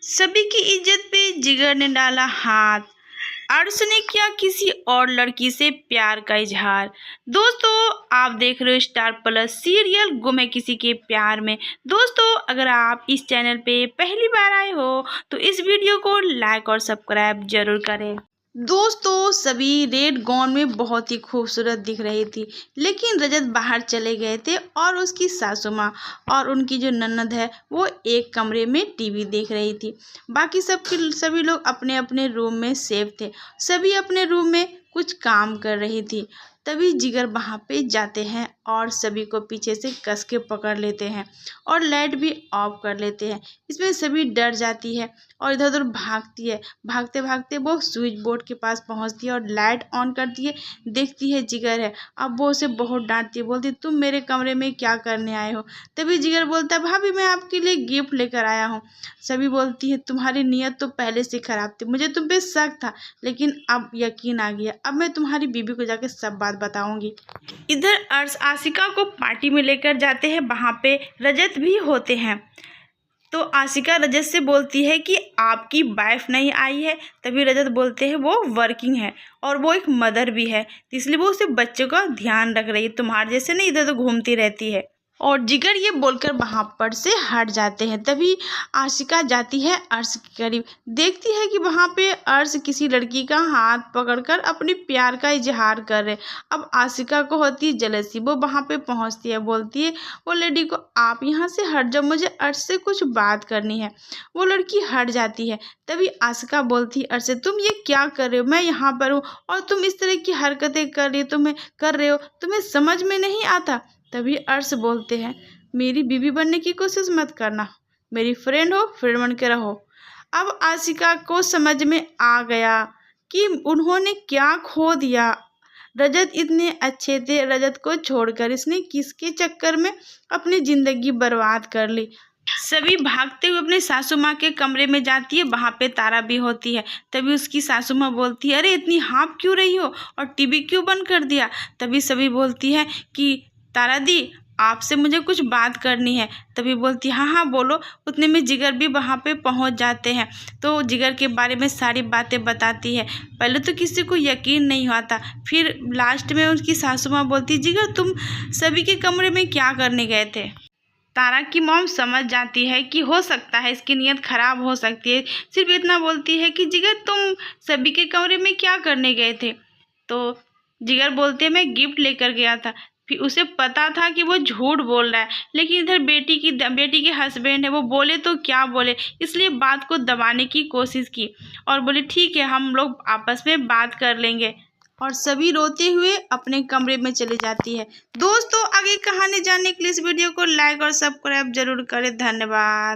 सभी की इज्जत पे जिगर ने डाला हाथ। अर्श ने किया किसी और लड़की से प्यार का इजहार। दोस्तों, आप देख रहे हो स्टार प्लस सीरियल गुम है किसी के प्यार में। दोस्तों, अगर आप इस चैनल पे पहली बार आए हो तो इस वीडियो को लाइक और सब्सक्राइब जरूर करें। दोस्तों, सभी रेड गाउन में बहुत ही खूबसूरत दिख रही थी, लेकिन रजत बाहर चले गए थे और उसकी सासू माँ और उनकी जो ननद है वो एक कमरे में टीवी देख रही थी। बाकी सभी लोग अपने अपने रूम में सेफ थे। सभी अपने रूम में कुछ काम कर रही थी। तभी जिगर वहाँ पे जाते हैं और सभी को पीछे से कस के पकड़ लेते हैं और लाइट भी ऑफ कर लेते हैं। इसमें सभी डर जाती है और इधर उधर भागती है। भागते भागते वो स्विच बोर्ड के पास पहुंचती है और लाइट ऑन करती है। देखती है जिगर है। अब वो उसे बहुत डांटती है, बोलती तुम मेरे कमरे में क्या करने आए हो। तभी जिगर बोलता है भाभी मैं आपके लिए गिफ्ट लेकर आया हूँ। सभी बोलती है तुम्हारी नीयत तो पहले से खराब थी, मुझे तुम पे शक था, लेकिन अब यकीन आ गया। अब मैं तुम्हारी बीबी को जाके सब बात बताऊंगी। इधर अर्श आशिका को पार्टी में लेकर जाते हैं, वहाँ पे रजत भी होते हैं। तो आशिका रजत से बोलती है कि आपकी वाइफ नहीं आई है। तभी रजत बोलते हैं वो वर्किंग है और वो एक मदर भी है, इसलिए वो उसे बच्चों का ध्यान रख रही है, तुम्हारे जैसे नहीं इधर तो घूमती रहती है। और जिगर ये बोलकर वहाँ पर से हट जाते हैं। तभी आशिका जाती है अर्श के करीब, देखती है कि वहाँ पे अर्श किसी लड़की का हाथ पकड़कर अपने प्यार का इजहार कर रहे। अब आशिका को होती है जलसी, वो वहाँ पे पहुँचती है, बोलती है वो लड़की को आप यहाँ से हट जाओ, मुझे अर्श से कुछ बात करनी है। वो लड़की हट जाती है। तभी आशिका बोलती है अर्श से तुम ये क्या कर रहे हो, मैं यहाँ पर हूँ और तुम इस तरह की हरकतें कर रहे हो, तुम्हें समझ में नहीं आता। तभी अर्श बोलते हैं मेरी बीवी बनने की कोशिश मत करना, मेरी फ्रेंड हो, फ्रेंड बन के रहो। अब आशिका को समझ में आ गया कि उन्होंने क्या खो दिया। रजत इतने अच्छे थे, रजत को छोड़कर इसने किसके चक्कर में अपनी जिंदगी बर्बाद कर ली। सभी भागते हुए अपने सासू माँ के कमरे में जाती है, वहाँ पे तारा भी होती है। तभी उसकी सासू माँ बोलती है अरे इतनी हाँफ क्यों रही हो और टीवी क्यों बंद कर दिया। तभी सभी बोलती है कि तारा दी आपसे मुझे कुछ बात करनी है। तभी बोलती है हाँ हाँ बोलो। उतने में जिगर भी वहाँ पे पहुँच जाते हैं, तो जिगर के बारे में सारी बातें बताती है। पहले तो किसी को यकीन नहीं होता, फिर लास्ट में उसकी सासू माँ बोलती है जिगर तुम सभी के कमरे में क्या करने गए थे। तारा की मॉम समझ जाती है कि हो सकता है इसकी नीयत खराब हो सकती है, सिर्फ इतना बोलती है कि जिगर तुम सभी के कमरे में क्या करने गए थे। तो जिगर बोलते हैं मैं गिफ्ट लेकर गया था। फिर उसे पता था कि वो झूठ बोल रहा है, लेकिन इधर बेटी के हस्बैंड है, वो बोले तो क्या बोले, इसलिए बात को दबाने की कोशिश की और बोले ठीक है हम लोग आपस में बात कर लेंगे। और सभी रोते हुए अपने कमरे में चली जाती है। दोस्तों, आगे कहानी जानने के लिए इस वीडियो को लाइक और सब्सक्राइब जरूर करें। धन्यवाद।